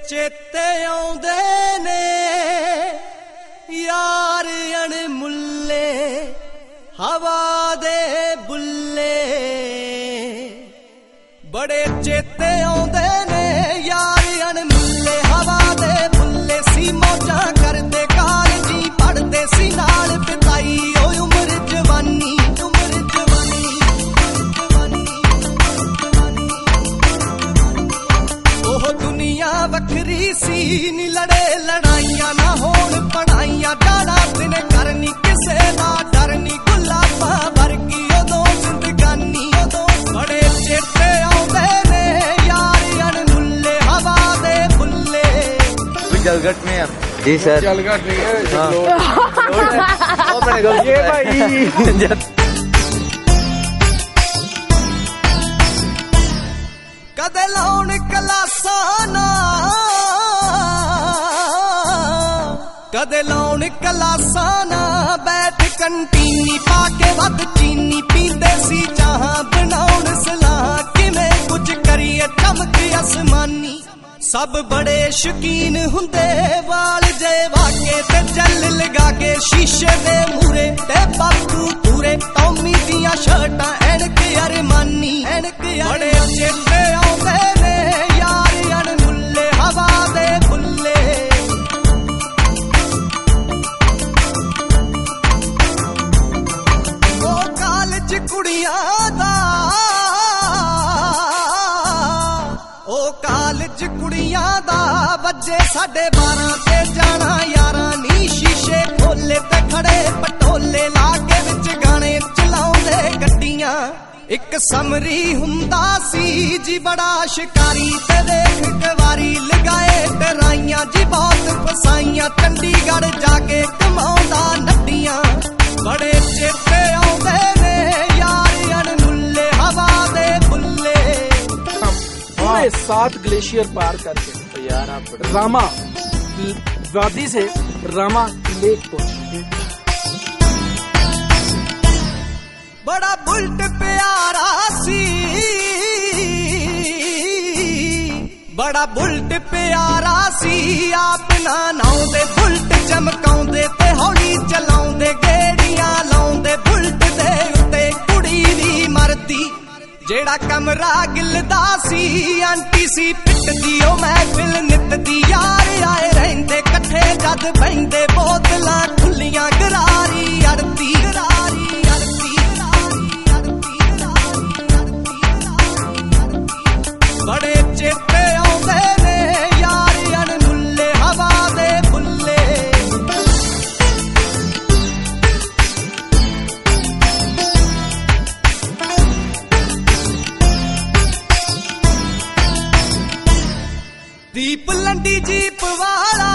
चेते आउंदे ने यार अणमुल्ले हवा दे बुल्ले, बड़े चेते आउंदे ने यार अणमुल्ले हवा दे बुल्ले। सी मौजा करदे कालजी पढ़दे सी नाल बिताई ओ उम्र जवानी, उम्र जवानी, ओह दुनिया वखरी सी नी लड़े लड़ाइयां ना होण पढ़ाइयां, डाड़ा दिन करनी किसे दा डर नी, गुलाबा वर्गी उदों जिंदगानी, उदों बड़े चेते आउंदे ने यार अणमुल्ले हवा दे बुल्ले। जलगट में जी सर, जलगट नहीं है ये भाई। कदे लाउण कलासां ना, कदे लाउण कलासां ना, बैठ कंटीनी पाके वध चीनी पींदे सी चाह बनाउण सलाह, किवें कुछ करिए चमक आसमानी। सब बड़े शकीन हुंदे वाल जे वाके ते जल लगा के शीशे दे मूरे ते बापू पूरे, टॉमी दियां शर्टां एनक अरमानी, एनक बड़े चेते आउंदे ने यार अणमुल्ले हवा दे बुल्ले। ओ कालज कुड़ियां दा, ओ कालज कुड़ियां दा वजे 12:30 ते जाना यारां नी, शीशे खोले ते खड़े पटोले लागे विच गाने चलाउंदे गड्डियां। एक समरी हुंदा सी जी बड़ा शिकारी ते देख कवारी लगाए डराइयां जी बहुत फसाइयां, चंडीगढ़ जाके कमाउंदा नड्डियां। बड़े चेते आउंदे ने यार अणमुल्ले हवा दे बुल्ले। पूरे 7 ग्लेशियर पार करके यार आप रामा वादी से रामा लेक पहुंचे। बड़ा बुल्ट प्यारा सी, बड़ा बुल्ट प्यारा सी, आप ना नाउंदे बुल्ट चमकाउंदे ते हौली चलाउंदे, गेड़ियां लाउंदे बुल्ट दे उत्ते कुड़ी दी मरदी। जेड़ा कमरा गिलदा सी आंटी सी पिटदी ओ महफिल नितदी, यार आए रहिंदे कट्ठे जद बहिंदे बोतलां खुलियां गरारी अड़दी, गरारी अड़दी, बड़े चेते आउंदे ने यार अणमुल्ले हवा दे बुल्ले। दीप लंडी जीप वाला,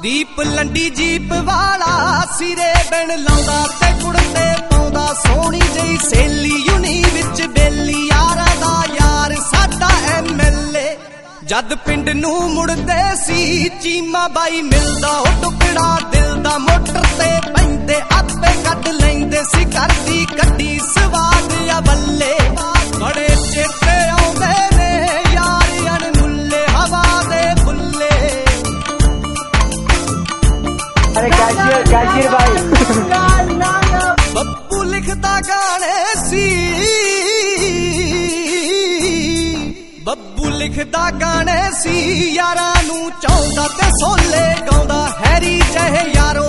दीप लंडी जीप वाला, सिरे बिन लाउंदा ते कुड़ते पाउंदा, सोहनी जई सहेली यूनी विच बेली, यारां दा यार साडा MLA। जद पिंड नूं मुड़दे सी चीमा बाई मिलदा, ओ टुकड़ा दिल दा मोटर ते पैंदे आपे कढ लैंदे सी, करदी गड्डी सवाद या बल्ले। बड़े चेते आउंदे ने यार अणमुल्ले हवा दे बुल्ले। अरे कैशियर भाई बब्बू लिखदा गाने सी, बब्बू लिखदा गाने सी, यारां नूं चाहुंदा ते सोले गाउंदा, हैरी चाहे यारो